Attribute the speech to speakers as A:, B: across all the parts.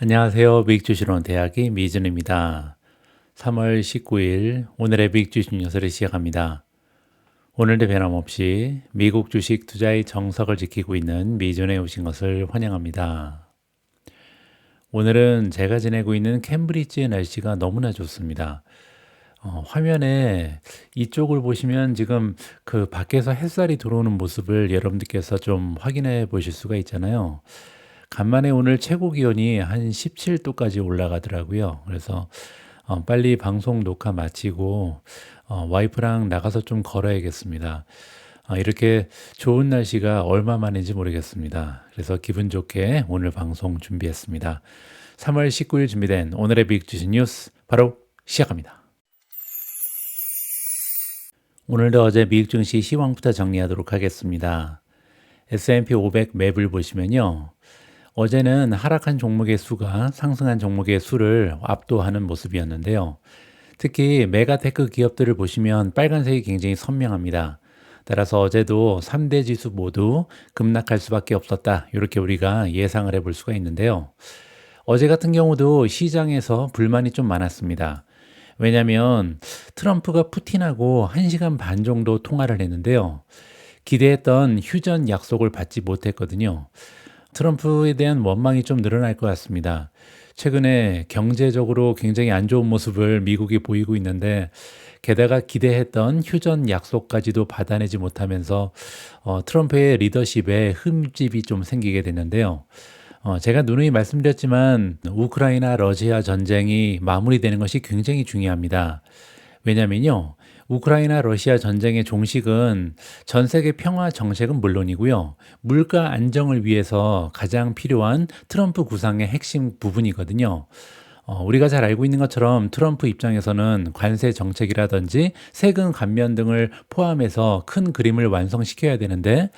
A: 안녕하세요. 미국 주식론 대학의 미준입니다. 3월 19일 오늘의 미국 주식 뉴스를 시작합니다. 오늘도 변함없이 미국 주식 투자의 정석을 지키고 있는 미준에 오신 것을 환영합니다. 오늘은 제가 지내고 있는 캠브리지의 날씨가 너무나 좋습니다. 화면에 이쪽을 보시면 지금 그 밖에서 햇살이 들어오는 모습을 여러분들께서 좀 확인해 보실 수가 있잖아요. 간만에 오늘 최고 기온이 한 17도까지 올라가더라고요. 그래서 빨리 방송 녹화 마치고 와이프랑 나가서 좀 걸어야겠습니다. 이렇게 좋은 날씨가 얼마 만인지 모르겠습니다. 그래서 기분 좋게 오늘 방송 준비했습니다. 3월 19일 준비된 오늘의 빅 주식 뉴스 바로 시작합니다. 오늘도 어제 미국 증시 시황부터 정리하도록 하겠습니다. S&P 500 맵을 보시면요. 어제는 하락한 종목의 수가 상승한 종목의 수를 압도하는 모습이었는데요. 특히 메가테크 기업들을 보시면 빨간색이 굉장히 선명합니다. 따라서 어제도 3대 지수 모두 급락할 수밖에 없었다. 이렇게 우리가 예상을 해볼 수가 있는데요. 어제 같은 경우도 시장에서 불만이 좀 많았습니다. 왜냐하면 트럼프가 푸틴하고 1시간 반 정도 통화를 했는데요. 기대했던 휴전 약속을 받지 못했거든요. 트럼프에 대한 원망이 좀 늘어날 것 같습니다. 최근에 경제적으로 굉장히 안 좋은 모습을 미국이 보이고 있는데 게다가 기대했던 휴전 약속까지도 받아내지 못하면서 트럼프의 리더십에 흠집이 좀 생기게 됐는데요. 제가 누누이 말씀드렸지만 우크라이나 러시아 전쟁이 마무리되는 것이 굉장히 중요합니다. 왜냐면요. 우크라이나 러시아 전쟁의 종식은 전 세계 평화 정책은 물론이고요. 물가 안정을 위해서 가장 필요한 트럼프 구상의 핵심 부분이거든요. 우리가 잘 알고 있는 것처럼 트럼프 입장에서는 관세 정책이라든지 세금 감면 등을 포함해서 큰 그림을 완성시켜야 되는데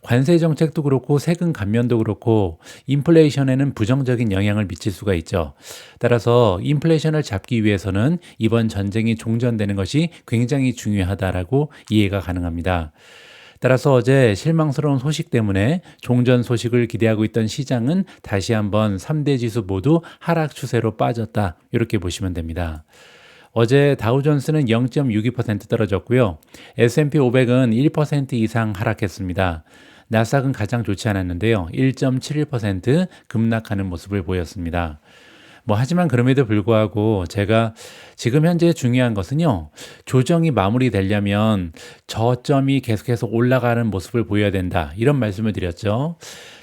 A: 관세 정책도 그렇고 세금 감면도 그렇고 인플레이션에는 부정적인 영향을 미칠 수가 있죠. 따라서 인플레이션을 잡기 위해서는 이번 전쟁이 종전되는 것이 굉장히 중요하다라고 이해가 가능합니다. 따라서 어제 실망스러운 소식 때문에 종전 소식을 기대하고 있던 시장은 다시 한번 3대 지수 모두 하락 추세로 빠졌다. 이렇게 보시면 됩니다. 어제 다우존스는 0.62% 떨어졌고요. S&P 500은 1% 이상 하락했습니다. 나스닥은 가장 좋지 않았는데요. 1.71% 급락하는 모습을 보였습니다. 하지만 그럼에도 불구하고 제가 지금 현재 중요한 것은요, 조정이 마무리되려면 저점이 계속해서 올라가는 모습을 보여야 된다. 이런 말씀을 드렸죠.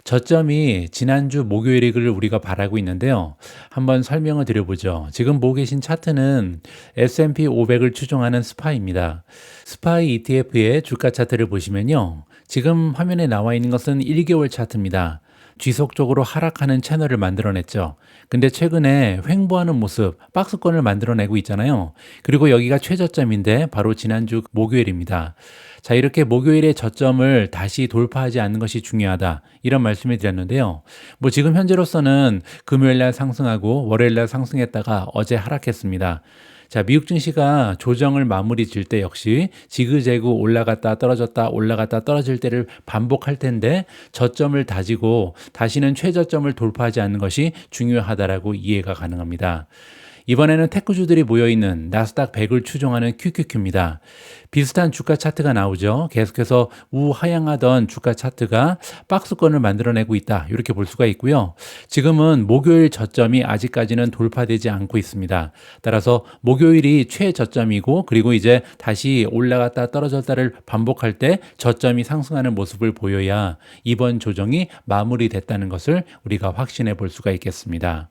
A: 저점이 지난주 목요일이기를 우리가 바라고 있는데요. 한번 설명을 드려보죠. 지금 보고 계신 차트는 S&P 500을 추종하는 스파이입니다. 스파이 ETF의 주가 차트를 보시면요. 지금 화면에 나와 있는 것은 1개월 차트입니다. 지속적으로 하락하는 채널을 만들어냈죠. 근데 최근에 횡보하는 모습, 박스권을 만들어내고 있잖아요. 그리고 여기가 최저점인데 바로 지난주 목요일입니다. 자, 이렇게 목요일의 저점을 다시 돌파하지 않는 것이 중요하다. 이런 말씀을 드렸는데요. 지금 현재로서는 금요일 날 상승하고 월요일 날 상승했다가 어제 하락했습니다. 자, 미국 증시가 조정을 마무리 질 때 역시 지그재그 올라갔다 떨어졌다 올라갔다 떨어질 때를 반복할 텐데 저점을 다지고 다시는 최저점을 돌파하지 않는 것이 중요하다라고 이해가 가능합니다. 이번에는 테크주들이 모여있는 나스닥 100을 추종하는 QQQ입니다. 비슷한 주가 차트가 나오죠. 계속해서 우하향하던 주가 차트가 박스권을 만들어내고 있다. 이렇게 볼 수가 있고요. 지금은 목요일 저점이 아직까지는 돌파되지 않고 있습니다. 따라서 목요일이 최저점이고 그리고 이제 다시 올라갔다 떨어졌다를 반복할 때 저점이 상승하는 모습을 보여야 이번 조정이 마무리됐다는 것을 우리가 확신해 볼 수가 있겠습니다.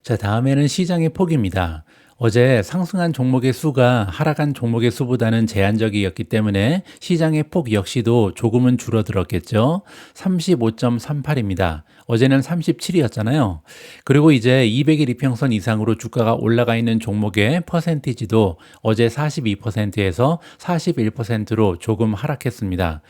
A: 자, 다음에는 시장의 폭입니다. 어제 상승한 종목의 수가 하락한 종목의 수보다는 제한적이었기 때문에 시장의 폭 역시도 조금은 줄어들었겠죠. 35.38입니다. 어제는 37이었잖아요. 그리고 이제 200일 이평선 이상으로 주가가 올라가 있는 종목의 퍼센티지도 어제 42%에서 41%로 조금 하락했습니다.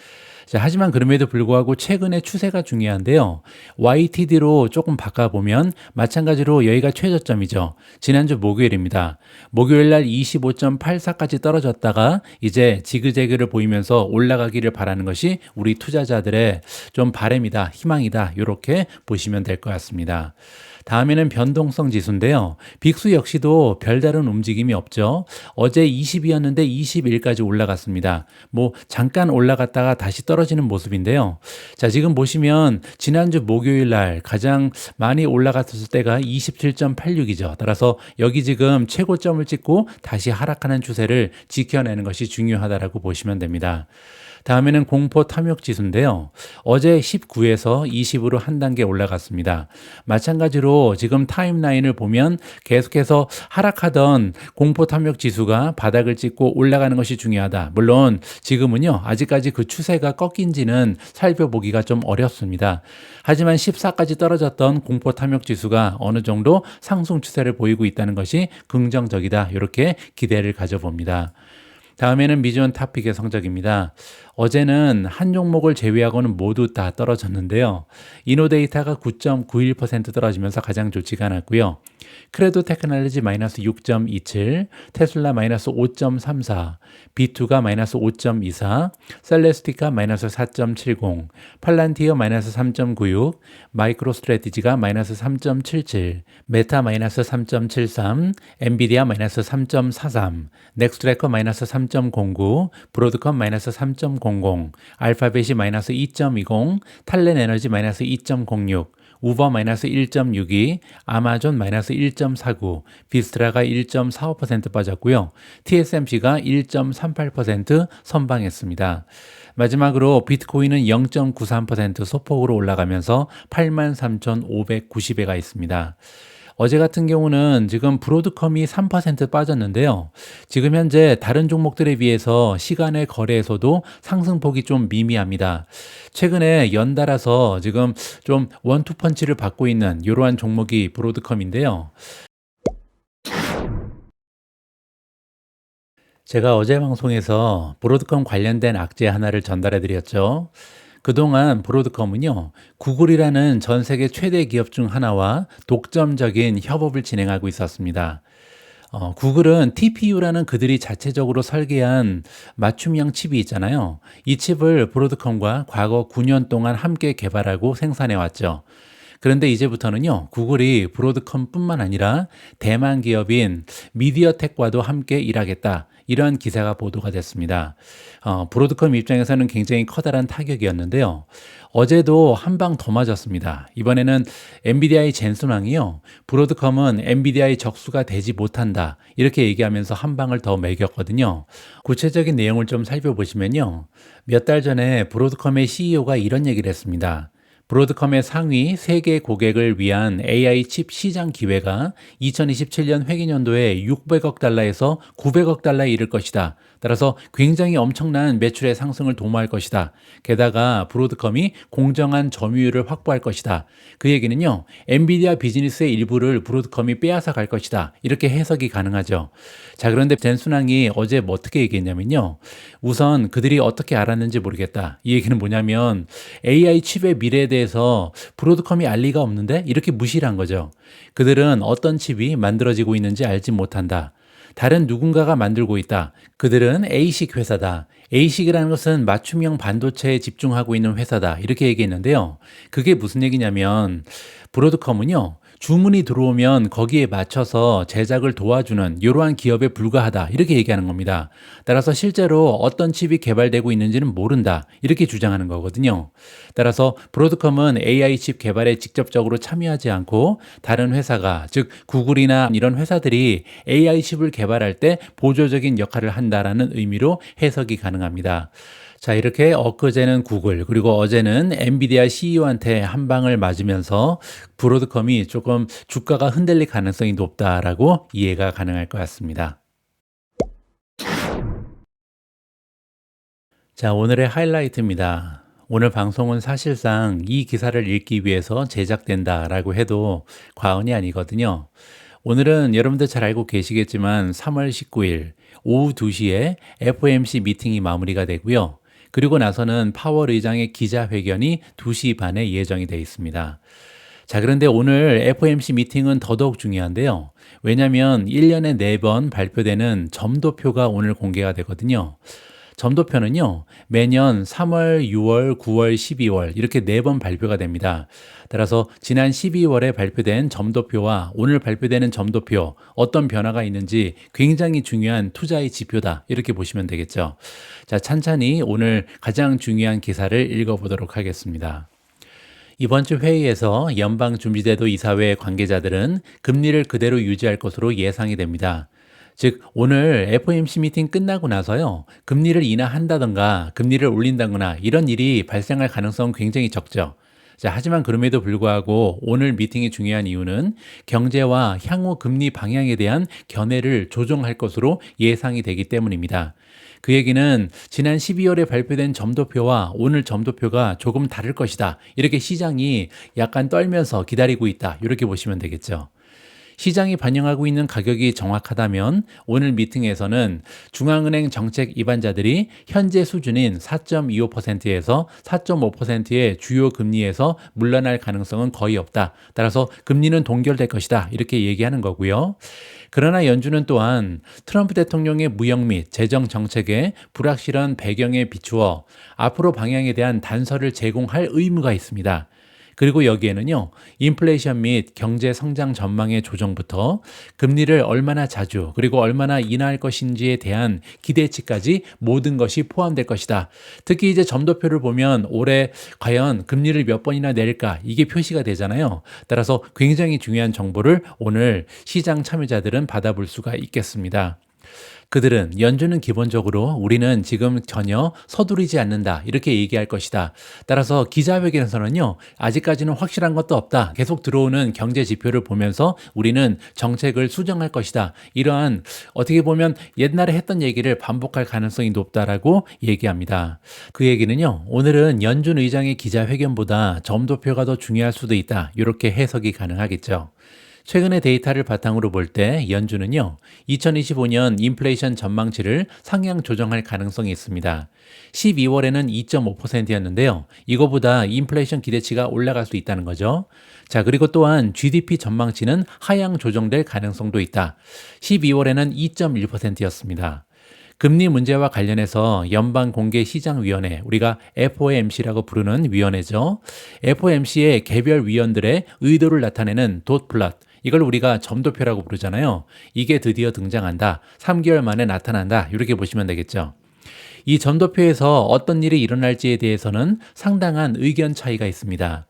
A: 자, 하지만 그럼에도 불구하고 최근의 추세가 중요한데요. YTD로 조금 바꿔보면 마찬가지로 여기가 최저점이죠. 지난주 목요일입니다. 목요일 날 25.84까지 떨어졌다가 이제 지그재그를 보이면서 올라가기를 바라는 것이 우리 투자자들의 좀 바람이다, 희망이다, 이렇게 보시면 될 것 같습니다. 다음에는 변동성 지수인데요. 빅수 역시도 별다른 움직임이 없죠. 어제 20이었는데 21까지 올라갔습니다. 뭐 잠깐 올라갔다가 다시 떨어지는 모습인데요. 자, 지금 보시면 지난주 목요일 날 가장 많이 올라갔을 때가 27.86이죠. 따라서 여기 지금 최고점을 찍고 다시 하락하는 추세를 지켜내는 것이 중요하다라고 보시면 됩니다. 다음에는 공포 탐욕 지수인데요. 어제 19에서 20으로 한 단계 올라갔습니다. 마찬가지로 지금 타임라인을 보면 계속해서 하락하던 공포 탐욕 지수가 바닥을 찍고 올라가는 것이 중요하다. 물론 지금은요, 아직까지 그 추세가 꺾인지는 살펴보기가 좀 어렵습니다. 하지만 14까지 떨어졌던 공포 탐욕 지수가 어느 정도 상승 추세를 보이고 있다는 것이 긍정적이다. 이렇게 기대를 가져봅니다. 다음에는 미지원 탑픽의 성적입니다. 어제는 한 종목을 제외하고는 모두 다 떨어졌는데요. 이노데이터가 9.91% 떨어지면서 가장 좋지가 않았고요. 크레도 테크놀로지 마이너스 6.27, 테슬라 마이너스 5.34, B2가 마이너스 5.24, 셀레스티카 마이너스 4.70, 팔란티어 마이너스 3.96, 마이크로 스트래티지가 마이너스 3.77, 메타 마이너스 3.73, 엔비디아 마이너스 3.43, 넥스트래커 마이너스 3.09, 브로드컴 마이너스 3.00, 알파벳이 마이너스 2.20, 탈렌 에너지 마이너스 2.06, 우버 마이너스 1.62, 아마존 마이너스 1.49, 비스트라가 1.45% 빠졌고요. TSMC가 1.38% 선방했습니다. 마지막으로 비트코인은 0.93% 소폭으로 올라가면서 83,590에 가 있습니다. 어제 같은 경우는 지금 브로드컴이 3% 빠졌는데요. 지금 현재 다른 종목들에 비해서 시간의 거래에서도 상승폭이 좀 미미합니다. 최근에 연달아서 지금 좀 원투펀치를 받고 있는 이러한 종목이 브로드컴인데요. 제가 어제 방송에서 브로드컴 관련된 악재 하나를 전달해 드렸죠. 그동안 브로드컴은요, 구글이라는 전 세계 최대 기업 중 하나와 독점적인 협업을 진행하고 있었습니다. 구글은 TPU라는 그들이 자체적으로 설계한 맞춤형 칩이 있잖아요. 이 칩을 브로드컴과 과거 9년 동안 함께 개발하고 생산해 왔죠. 그런데 이제부터는요, 구글이 브로드컴뿐만 아니라 대만 기업인 미디어텍과도 함께 일하겠다. 이러한 기사가 보도가 됐습니다. 브로드컴 입장에서는 굉장히 커다란 타격이었는데요. 어제도 한 방 더 맞았습니다. 이번에는 엔비디아의 젠슨 왕이요, 브로드컴은 엔비디아의 적수가 되지 못한다. 이렇게 얘기하면서 한 방을 더 매겼거든요. 구체적인 내용을 좀 살펴보시면요. 몇 달 전에 브로드컴의 CEO가 이런 얘기를 했습니다. 브로드컴의 상위 3개 고객을 위한 AI 칩 시장 기회가 2027년 회계연도에 600억 달러에서 900억 달러에 이를 것이다. 따라서 굉장히 엄청난 매출의 상승을 도모할 것이다. 게다가 브로드컴이 공정한 점유율을 확보할 것이다. 그 얘기는요, 엔비디아 비즈니스의 일부를 브로드컴이 빼앗아 갈 것이다. 이렇게 해석이 가능하죠. 자, 그런데 젠순왕이 어제 뭐 어떻게 얘기했냐면요. 우선 그들이 어떻게 알았는지 모르겠다. 이 얘기는 뭐냐면 AI 칩의 미래에 대해서 브로드컴이 알 리가 없는데 이렇게 무시를 한 거죠. 그들은 어떤 칩이 만들어지고 있는지 알지 못한다. 다른 누군가가 만들고 있다. 그들은 A식 회사다. A식이라는 것은 맞춤형 반도체에 집중하고 있는 회사다. 이렇게 얘기했는데요. 그게 무슨 얘기냐면 브로드컴은요, 주문이 들어오면 거기에 맞춰서 제작을 도와주는 이러한 기업에 불과하다. 이렇게 얘기하는 겁니다. 따라서 실제로 어떤 칩이 개발되고 있는지는 모른다. 이렇게 주장하는 거거든요. 따라서 브로드컴은 AI 칩 개발에 직접적으로 참여하지 않고 다른 회사가, 즉 구글이나 이런 회사들이 AI 칩을 개발할 때 보조적인 역할을 한다라는 의미로 해석이 가능합니다. 자, 이렇게 엊그제는 구글, 그리고 어제는 엔비디아 CEO한테 한 방을 맞으면서 브로드컴이 조금 주가가 흔들릴 가능성이 높다라고 이해가 가능할 것 같습니다. 자, 오늘의 하이라이트입니다. 오늘 방송은 사실상 이 기사를 읽기 위해서 제작된다라고 해도 과언이 아니거든요. 오늘은 여러분들 잘 알고 계시겠지만 3월 19일 오후 2시에 FOMC 미팅이 마무리가 되고요. 그리고 나서는 파월 의장의 기자회견이 2시 반에 예정이 되어 있습니다. 자, 그런데 오늘 FOMC 미팅은 더더욱 중요한데요. 왜냐하면 1년에 4번 발표되는 점도표가 오늘 공개가 되거든요. 점도표는요, 매년 3월, 6월, 9월, 12월 이렇게 4번 발표가 됩니다. 따라서 지난 12월에 발표된 점도표와 오늘 발표되는 점도표 어떤 변화가 있는지 굉장히 중요한 투자의 지표다. 이렇게 보시면 되겠죠. 자, 찬찬히 오늘 가장 중요한 기사를 읽어보도록 하겠습니다. 이번 주 회의에서 연방준비제도 이사회 관계자들은 금리를 그대로 유지할 것으로 예상이 됩니다. 즉 오늘 FOMC 미팅 끝나고 나서요, 금리를 인하한다던가 금리를 올린다거나 이런 일이 발생할 가능성은 굉장히 적죠. 자, 하지만 그럼에도 불구하고 오늘 미팅이 중요한 이유는 경제와 향후 금리 방향에 대한 견해를 조정할 것으로 예상이 되기 때문입니다. 그 얘기는 지난 12월에 발표된 점도표와 오늘 점도표가 조금 다를 것이다. 이렇게 시장이 약간 떨면서 기다리고 있다. 이렇게 보시면 되겠죠. 시장이 반영하고 있는 가격이 정확하다면 오늘 미팅에서는 중앙은행 정책 입안자들이 현재 수준인 4.25%에서 4.5%의 주요 금리에서 물러날 가능성은 거의 없다. 따라서 금리는 동결될 것이다. 이렇게 얘기하는 거고요. 그러나 연준은 또한 트럼프 대통령의 무역 및 재정 정책의 불확실한 배경에 비추어 앞으로 방향에 대한 단서를 제공할 의무가 있습니다. 그리고 여기에는요, 인플레이션 및 경제 성장 전망의 조정부터 금리를 얼마나 자주 그리고 얼마나 인하할 것인지에 대한 기대치까지 모든 것이 포함될 것이다. 특히 이제 점도표를 보면 올해 과연 금리를 몇 번이나 내릴까 이게 표시가 되잖아요. 따라서 굉장히 중요한 정보를 오늘 시장 참여자들은 받아볼 수가 있겠습니다. 그들은 연준은 기본적으로 우리는 지금 전혀 서두르지 않는다 이렇게 얘기할 것이다. 따라서 기자회견에서는요, 아직까지는 확실한 것도 없다. 계속 들어오는 경제 지표를 보면서 우리는 정책을 수정할 것이다. 이러한 어떻게 보면 옛날에 했던 얘기를 반복할 가능성이 높다라고 얘기합니다. 그 얘기는요, 오늘은 연준 의장의 기자회견보다 점도표가 더 중요할 수도 있다. 이렇게 해석이 가능하겠죠. 최근의 데이터를 바탕으로 볼 때 연준은요, 2025년 인플레이션 전망치를 상향 조정할 가능성이 있습니다. 12월에는 2.5%였는데요. 이거보다 인플레이션 기대치가 올라갈 수 있다는 거죠. 자, 그리고 또한 GDP 전망치는 하향 조정될 가능성도 있다. 12월에는 2.1%였습니다. 금리 문제와 관련해서 연방공개시장위원회, 우리가 FOMC라고 부르는 위원회죠. FOMC의 개별 위원들의 의도를 나타내는 돛플롯, 이걸 우리가 점도표라고 부르잖아요. 이게 드디어 등장한다. 3개월 만에 나타난다. 이렇게 보시면 되겠죠. 이 점도표에서 어떤 일이 일어날지에 대해서는 상당한 의견 차이가 있습니다.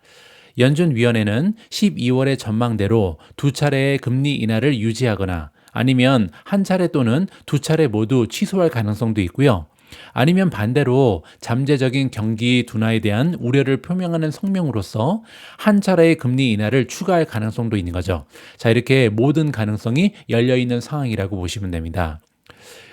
A: 연준위원회는 12월의 전망대로 2차례의 금리 인하를 유지하거나 아니면 한 차례 또는 2차례 모두 취소할 가능성도 있고요. 아니면 반대로 잠재적인 경기 둔화에 대한 우려를 표명하는 성명으로서 한 차례의 금리 인하를 추가할 가능성도 있는 거죠. 자, 이렇게 모든 가능성이 열려있는 상황이라고 보시면 됩니다.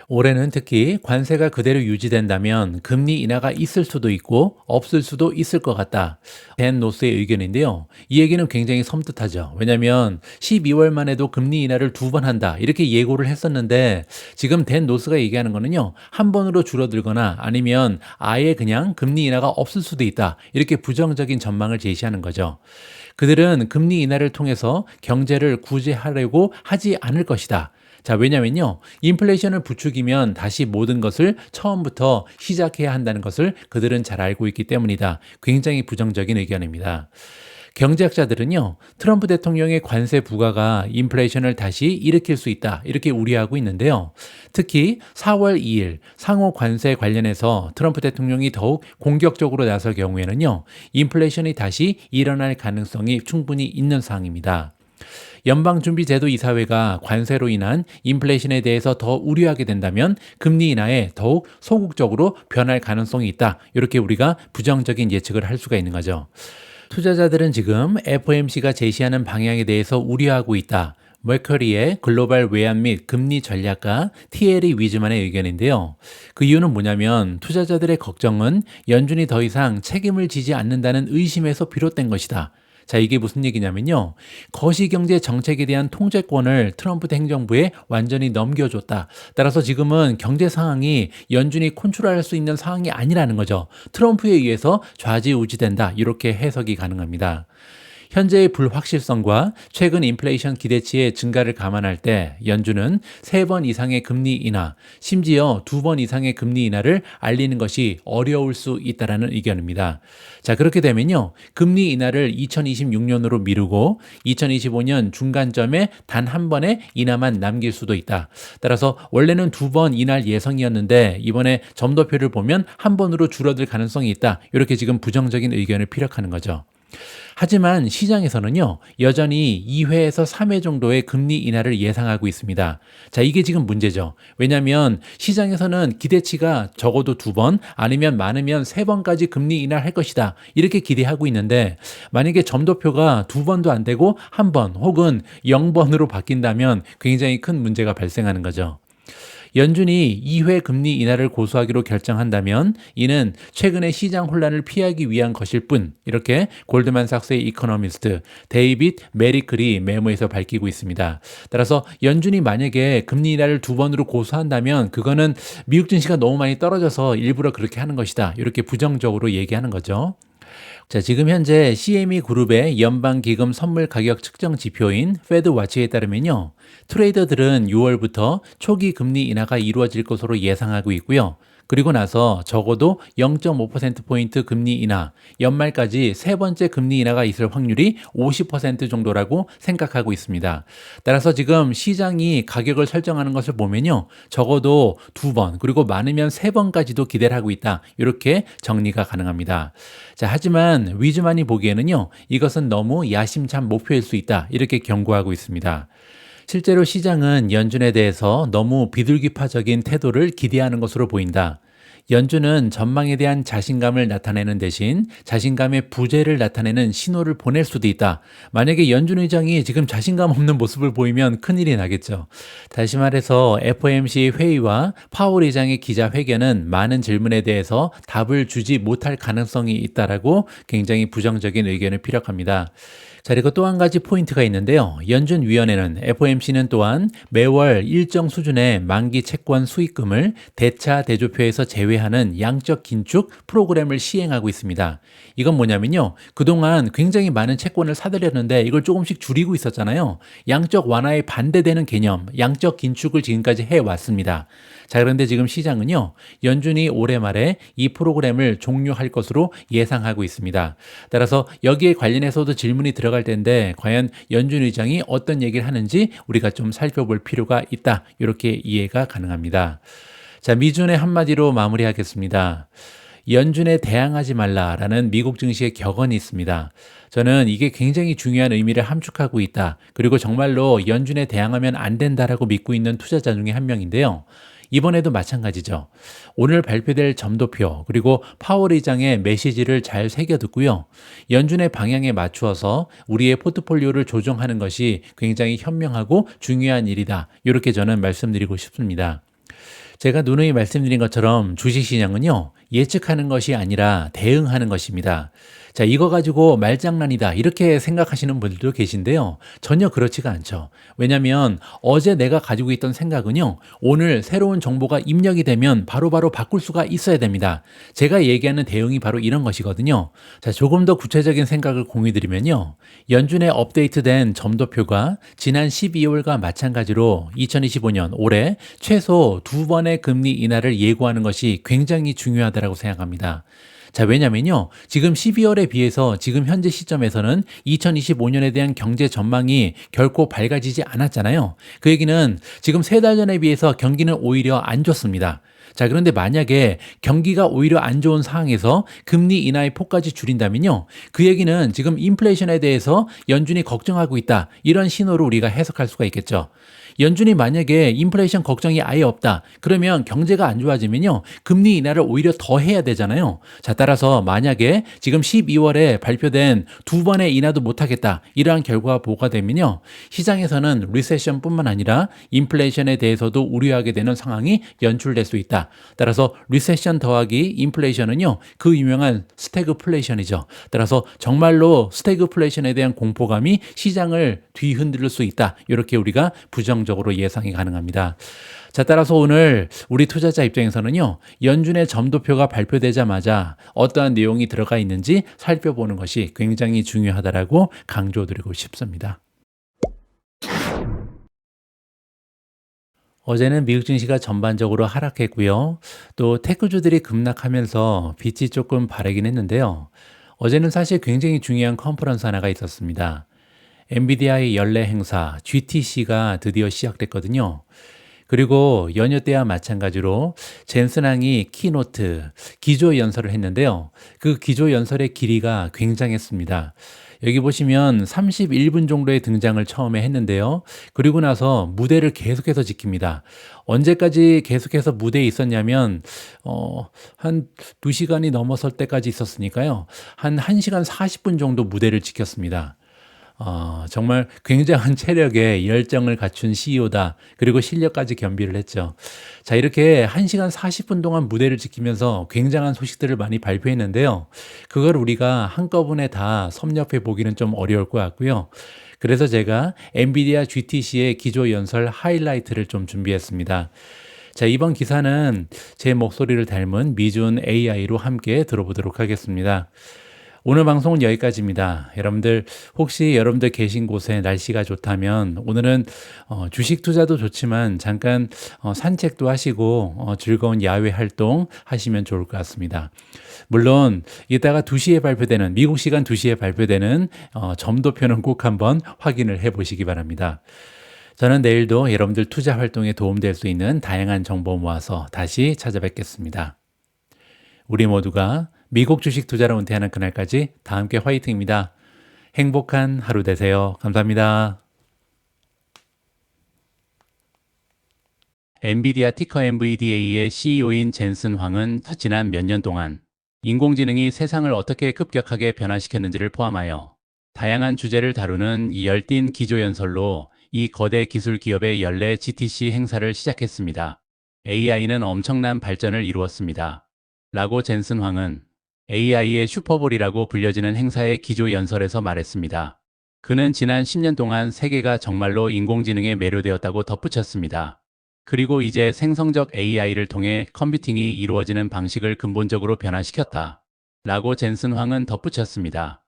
A: 올해는 특히 관세가 그대로 유지된다면 금리 인하가 있을 수도 있고 없을 수도 있을 것 같다. 댄 노스의 의견인데요. 이 얘기는 굉장히 섬뜩하죠. 왜냐하면 12월만 해도 금리 인하를 2번 한다. 이렇게 예고를 했었는데 지금 댄 노스가 얘기하는 거는요, 한 번으로 줄어들거나 아니면 아예 그냥 금리 인하가 없을 수도 있다. 이렇게 부정적인 전망을 제시하는 거죠. 그들은 금리 인하를 통해서 경제를 구제하려고 하지 않을 것이다. 자, 왜냐면요, 인플레이션을 부추기면 다시 모든 것을 처음부터 시작해야 한다는 것을 그들은 잘 알고 있기 때문이다. 굉장히 부정적인 의견입니다. 경제학자들은요, 트럼프 대통령의 관세 부과가 인플레이션을 다시 일으킬 수 있다. 이렇게 우려하고 있는데요. 특히 4월 2일 상호 관세 관련해서 트럼프 대통령이 더욱 공격적으로 나설 경우에는요, 인플레이션이 다시 일어날 가능성이 충분히 있는 사항입니다. 연방준비제도 이사회가 관세로 인한 인플레이션에 대해서 더 우려하게 된다면 금리 인하에 더욱 소극적으로 변할 가능성이 있다. 이렇게 우리가 부정적인 예측을 할 수가 있는 거죠. 투자자들은 지금 FOMC가 제시하는 방향에 대해서 우려하고 있다. 머커리의 글로벌 외환 및 금리 전략가 티에리 위즈만의 의견인데요. 그 이유는 뭐냐면 투자자들의 걱정은 연준이 더 이상 책임을 지지 않는다는 의심에서 비롯된 것이다. 자, 이게 무슨 얘기냐면요, 거시경제 정책에 대한 통제권을 트럼프 행정부에 완전히 넘겨줬다. 따라서 지금은 경제 상황이 연준이 컨트롤할 수 있는 상황이 아니라는 거죠. 트럼프에 의해서 좌지우지된다. 이렇게 해석이 가능합니다. 현재의 불확실성과 최근 인플레이션 기대치의 증가를 감안할 때 연준은 3번 이상의 금리 인하, 심지어 2번 이상의 금리 인하를 알리는 것이 어려울 수 있다라는 의견입니다. 자, 그렇게 되면요. 금리 인하를 2026년으로 미루고 2025년 중간점에 단 한 번의 인하만 남길 수도 있다. 따라서 원래는 2번 인할 예상이었는데 이번에 점도표를 보면 한 번으로 줄어들 가능성이 있다. 이렇게 지금 부정적인 의견을 피력하는 거죠. 하지만 시장에서는요, 여전히 2회에서 3회 정도의 금리 인하를 예상하고 있습니다. 자, 이게 지금 문제죠. 왜냐하면 시장에서는 기대치가 적어도 2번, 아니면 많으면 3번까지 금리 인하를 할 것이다. 이렇게 기대하고 있는데, 만약에 점도표가 2번도 안 되고 1번 혹은 0번으로 바뀐다면 굉장히 큰 문제가 발생하는 거죠. 연준이 2회 금리 인하를 고수하기로 결정한다면 이는 최근의 시장 혼란을 피하기 위한 것일 뿐, 이렇게 골드만삭스의 이코노미스트 데이빗 메리클이 메모에서 밝히고 있습니다. 따라서 연준이 만약에 금리 인하를 2번으로 고수한다면 그거는 미국 증시가 너무 많이 떨어져서 일부러 그렇게 하는 것이다. 이렇게 부정적으로 얘기하는 거죠. 자, 지금 현재 CME 그룹의 연방기금 선물 가격 측정 지표인 페드와치에 따르면요, 트레이더들은 6월부터 초기 금리 인하가 이루어질 것으로 예상하고 있고요. 그리고 나서 적어도 0.5%포인트 금리 인하, 연말까지 세 번째 금리 인하가 있을 확률이 50% 정도라고 생각하고 있습니다. 따라서 지금 시장이 가격을 설정하는 것을 보면요, 적어도 2번, 그리고 많으면 3번까지도 기대를 하고 있다. 이렇게 정리가 가능합니다. 자, 하지만 위즈만이 보기에는요, 이것은 너무 야심찬 목표일 수 있다. 이렇게 경고하고 있습니다. 실제로 시장은 연준에 대해서 너무 비둘기파적인 태도를 기대하는 것으로 보인다. 연준은 전망에 대한 자신감을 나타내는 대신 자신감의 부재를 나타내는 신호를 보낼 수도 있다. 만약에 연준 의장이 지금 자신감 없는 모습을 보이면 큰일이 나겠죠. 다시 말해서 FOMC 회의와 파월 의장의 기자회견은 많은 질문에 대해서 답을 주지 못할 가능성이 있다라고 굉장히 부정적인 의견을 피력합니다. 자, 그리고 또 한 가지 포인트가 있는데요. 연준위원회는 FOMC는 또한 매월 일정 수준의 만기 채권 수익금을 대차 대조표에서 제외하는 양적 긴축 프로그램을 시행하고 있습니다. 이건 뭐냐면요, 그동안 굉장히 많은 채권을 사들였는데 이걸 조금씩 줄이고 있었잖아요. 양적 완화에 반대되는 개념, 양적 긴축을 지금까지 해왔습니다. 자, 그런데 지금 시장은요, 연준이 올해 말에 이 프로그램을 종료할 것으로 예상하고 있습니다. 따라서 여기에 관련해서도 질문이 들어갈 텐데 과연 연준 의장이 어떤 얘기를 하는지 우리가 좀 살펴볼 필요가 있다. 이렇게 이해가 가능합니다. 자, 미준의 한마디로 마무리하겠습니다. 연준에 대항하지 말라라는 미국 증시의 격언이 있습니다. 저는 이게 굉장히 중요한 의미를 함축하고 있다. 그리고 정말로 연준에 대항하면 안 된다라고 믿고 있는 투자자 중에 한 명인데요. 이번에도 마찬가지죠. 오늘 발표될 점도표 그리고 파월 의장의 메시지를 잘 새겨듣고요. 연준의 방향에 맞추어서 우리의 포트폴리오를 조정하는 것이 굉장히 현명하고 중요한 일이다. 이렇게 저는 말씀드리고 싶습니다. 제가 누누이 말씀드린 것처럼 주식시장은요, 예측하는 것이 아니라 대응하는 것입니다. 자, 이거 가지고 말장난이다 이렇게 생각하시는 분들도 계신데요. 전혀 그렇지가 않죠. 왜냐하면 어제 내가 가지고 있던 생각은요, 오늘 새로운 정보가 입력이 되면 바로바로 바꿀 수가 있어야 됩니다. 제가 얘기하는 대응이 바로 이런 것이거든요. 자, 조금 더 구체적인 생각을 공유드리면요, 연준의 업데이트된 점도표가 지난 12월과 마찬가지로 2025년 올해 최소 2번의 금리 인하를 예고하는 것이 굉장히 중요하다고 생각합니다. 자, 왜냐면요, 지금 12월에 비해서 지금 현재 시점에서는 2025년에 대한 경제 전망이 결코 밝아지지 않았잖아요. 그 얘기는 지금 3달 전에 비해서 경기는 오히려 안 좋습니다. 자, 그런데 만약에 경기가 오히려 안 좋은 상황에서 금리 인하의 폭까지 줄인다면요, 그 얘기는 지금 인플레이션에 대해서 연준이 걱정하고 있다, 이런 신호로 우리가 해석할 수가 있겠죠. 연준이 만약에 인플레이션 걱정이 아예 없다, 그러면 경제가 안 좋아지면요, 금리 인하를 오히려 더 해야 되잖아요. 자, 따라서 만약에 지금 12월에 발표된 2번의 인하도 못하겠다, 이러한 결과가 보고가 되면요, 시장에서는 리세션뿐만 아니라 인플레이션에 대해서도 우려하게 되는 상황이 연출될 수 있다. 따라서 리세션 더하기 인플레이션은요, 그 유명한 스태그플레이션이죠. 따라서 정말로 스태그플레이션에 대한 공포감이 시장을 뒤흔들 수 있다. 이렇게 우리가 부정적인 긍정적으로 예상이 가능합니다. 자, 따라서 오늘 우리 투자자 입장에서는요, 연준의 점도표가 발표되자마자 어떠한 내용이 들어가 있는지 살펴보는 것이 굉장히 중요하다라고 강조드리고 싶습니다. 어제는 미국 증시가 전반적으로 하락했고요. 또 테크주들이 급락하면서 빛이 조금 바래긴 했는데요. 어제는 사실 굉장히 중요한 컨퍼런스 하나가 있었습니다. 엔비디아의 연례 행사 GTC가 드디어 시작됐거든요. 그리고 연휴 때와 마찬가지로 젠슨 항이 키노트, 기조 연설을 했는데요. 그 기조 연설의 길이가 굉장했습니다. 여기 보시면 31분 정도의 등장을 처음에 했는데요. 그리고 나서 무대를 계속해서 지킵니다. 언제까지 계속해서 무대에 있었냐면 한 2시간이 넘어설 때까지 있었으니까요. 한 1시간 40분 정도 무대를 지켰습니다. 정말 굉장한 체력에 열정을 갖춘 CEO다. 그리고 실력까지 겸비를 했죠. 자, 이렇게 1시간 40분 동안 무대를 지키면서 굉장한 소식들을 많이 발표했는데요. 그걸 우리가 한꺼번에 다 섭렵해 보기는 좀 어려울 것 같고요. 그래서 제가 엔비디아 GTC의 기조 연설 하이라이트를 좀 준비했습니다. 자, 이번 기사는 제 목소리를 닮은 미준 AI로 함께 들어보도록 하겠습니다. 오늘 방송은 여기까지입니다. 혹시 여러분들 계신 곳에 날씨가 좋다면 오늘은 주식 투자도 좋지만 잠깐 산책도 하시고 즐거운 야외 활동 하시면 좋을 것 같습니다. 물론 이따가 2시에 발표되는 미국 시간 2시에 발표되는 점도표는 꼭 한번 확인을 해보시기 바랍니다. 저는 내일도 여러분들 투자 활동에 도움될 수 있는 다양한 정보 모아서 다시 찾아뵙겠습니다. 우리 모두가 미국 주식 투자로 은퇴하는 그날까지 다 함께 화이팅입니다. 행복한 하루 되세요. 감사합니다. 엔비디아 티커 NVDA의 CEO인 젠슨 황은 지난 몇 년 동안 인공지능이 세상을 어떻게 급격하게 변화시켰는지를 포함하여 다양한 주제를 다루는 이 열띤 기조연설로 이 거대 기술 기업의 연례 GTC 행사를 시작했습니다. AI는 엄청난 발전을 이루었습니다. 라고 젠슨 황은 AI의 슈퍼볼이라고 불려지는 행사의 기조연설에서 말했습니다. 그는 지난 10년 동안 세계가 정말로 인공지능에 매료되었다고 덧붙였습니다. 그리고 이제 생성적 AI를 통해 컴퓨팅이 이루어지는 방식을 근본적으로 변화시켰다. 라고 젠슨 황은 덧붙였습니다.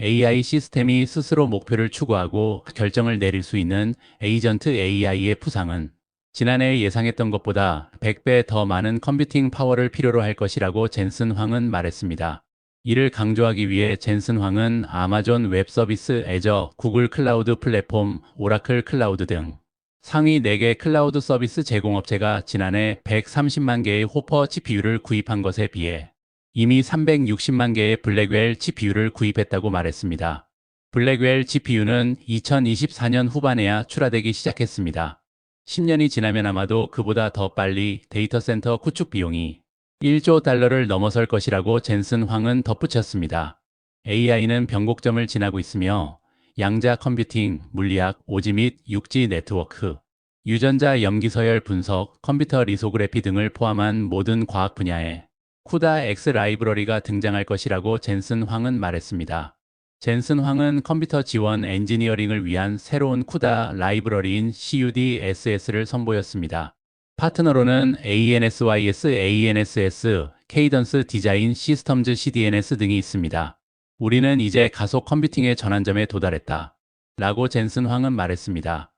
A: AI 시스템이 스스로 목표를 추구하고 결정을 내릴 수 있는 에이전트 AI의 부상은 지난해 예상했던 것보다 100배 더 많은 컴퓨팅 파워를 필요로 할 것이라고 젠슨 황은 말했습니다. 이를 강조하기 위해 젠슨 황은 아마존 웹 서비스 애저, 구글 클라우드 플랫폼, 오라클 클라우드 등 상위 4개 클라우드 서비스 제공업체가 지난해 130만 개의 호퍼 GPU를 구입한 것에 비해 이미 360만 개의 블랙웰 GPU를 구입했다고 말했습니다. 블랙웰 GPU는 2024년 후반에야 출하되기 시작했습니다. 10년이 지나면 아마도 그보다 더 빨리 데이터 센터 구축 비용이 1조 달러를 넘어설 것이라고 젠슨 황은 덧붙였습니다. AI는 변곡점을 지나고 있으며 양자 컴퓨팅, 물리학, 오지 및 육지 네트워크, 유전자 염기서열 분석, 컴퓨터 리소그래피 등을 포함한 모든 과학 분야에 쿠다 X 라이브러리가 등장할 것이라고 젠슨 황은 말했습니다. 젠슨 황은 컴퓨터 지원 엔지니어링을 위한 새로운 쿠다 라이브러리인 CUDSS를 선보였습니다. 파트너로는 ANSYS, ANSS, 케이던스 디자인 시스템즈 CDNS 등이 있습니다. 우리는 이제 가속 컴퓨팅의 전환점에 도달했다. 라고 젠슨 황은 말했습니다.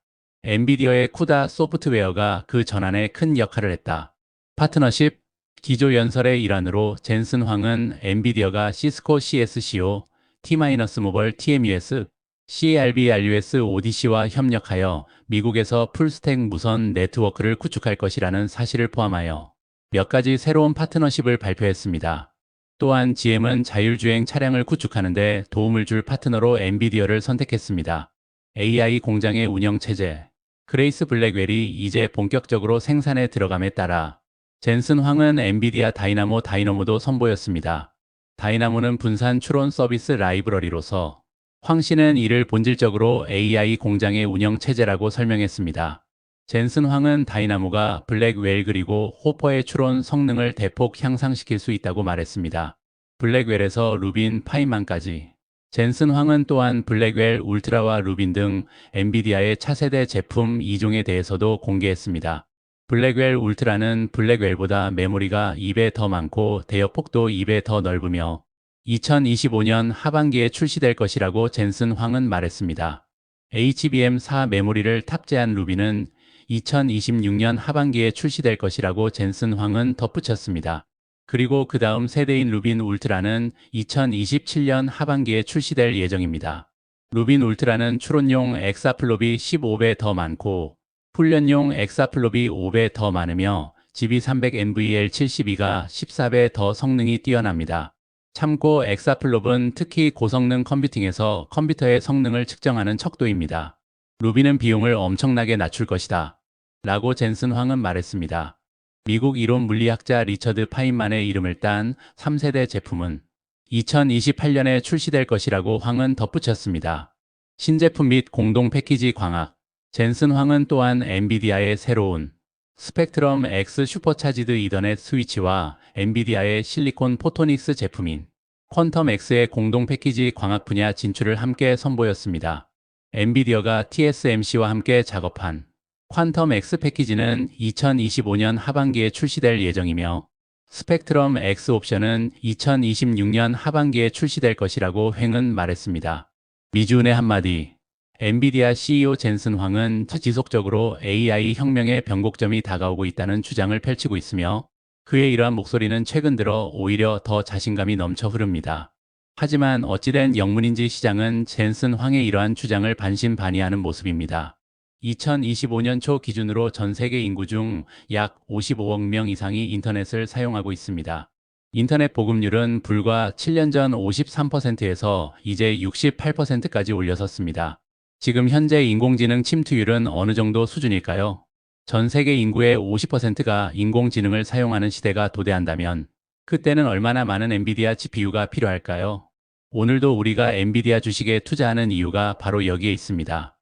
A: 엔비디아의 쿠다 소프트웨어가 그 전환에 큰 역할을 했다. 파트너십 기조연설의 일환으로 젠슨 황은 엔비디아가 시스코 CSCO, T-모벌 TMUS, CRBRUS ODC와 협력하여 미국에서 풀스택 무선 네트워크를 구축할 것이라는 사실을 포함하여 몇 가지 새로운 파트너십을 발표했습니다. 또한 GM은 자율주행 차량을 구축하는 데 도움을 줄 파트너로 엔비디아를 선택했습니다. AI 공장의 운영체제 그레이스 블랙웰이 이제 본격적으로 생산에 들어감에 따라 젠슨 황은 엔비디아 다이나모도 선보였습니다. 다이나모는 분산 추론 서비스 라이브러리로서 황씨는 이를 본질적으로 AI 공장의 운영 체제라고 설명했습니다. 젠슨 황은 다이나모가 블랙웰 그리고 호퍼의 추론 성능을 대폭 향상시킬 수 있다고 말했습니다. 블랙웰에서 루빈 파이만까지 젠슨 황은 또한 블랙웰 울트라와 루빈 등 엔비디아의 차세대 제품 2종에 대해서도 공개했습니다. 블랙웰 울트라는 블랙웰보다 메모리가 2배 더 많고 대역폭도 2배 더 넓으며 2025년 하반기에 출시될 것이라고 젠슨 황은 말했습니다. HBM4 메모리를 탑재한 루비는 2026년 하반기에 출시될 것이라고 젠슨 황은 덧붙였습니다. 그리고 그 다음 세대인 루빈 울트라는 2027년 하반기에 출시될 예정입니다. 루빈 울트라는 추론용 엑사플롭이 15배 더 많고 훈련용 엑사플롭이 5배 더 많으며 GB300NVL72가 14배 더 성능이 뛰어납니다. 참고 엑사플롭은 특히 고성능 컴퓨팅에서 컴퓨터의 성능을 측정하는 척도입니다. 루비는 비용을 엄청나게 낮출 것이다. 라고 젠슨 황은 말했습니다. 미국 이론 물리학자 리처드 파인만의 이름을 딴 3세대 제품은 2028년에 출시될 것이라고 황은 덧붙였습니다. 신제품 및 공동 패키지 광학. 젠슨 황은 또한 엔비디아의 새로운 스펙트럼 X 슈퍼차지드 이더넷 스위치와 엔비디아의 실리콘 포토닉스 제품인 퀀텀 X의 공동 패키지 광학 분야 진출을 함께 선보였습니다. 엔비디아가 TSMC와 함께 작업한 퀀텀 X 패키지는 2025년 하반기에 출시될 예정이며 스펙트럼 X 옵션은 2026년 하반기에 출시될 것이라고 횡은 말했습니다. 미주은의 한마디. 엔비디아 CEO 젠슨 황은 지속적으로 AI 혁명의 변곡점이 다가오고 있다는 주장을 펼치고 있으며 그의 이러한 목소리는 최근 들어 오히려 더 자신감이 넘쳐 흐릅니다. 하지만 어찌된 영문인지 시장은 젠슨 황의 이러한 주장을 반신반의하는 모습입니다. 2025년 초 기준으로 전 세계 인구 중 약 55억 명 이상이 인터넷을 사용하고 있습니다. 인터넷 보급률은 불과 7년 전 53%에서 이제 68%까지 올려섰습니다. 지금 현재 인공지능 침투율은 어느 정도 수준일까요? 전 세계 인구의 50%가 인공지능을 사용하는 시대가 도래한다면 그때는 얼마나 많은 엔비디아 GPU가 필요할까요? 오늘도 우리가 엔비디아 주식에 투자하는 이유가 바로 여기에 있습니다.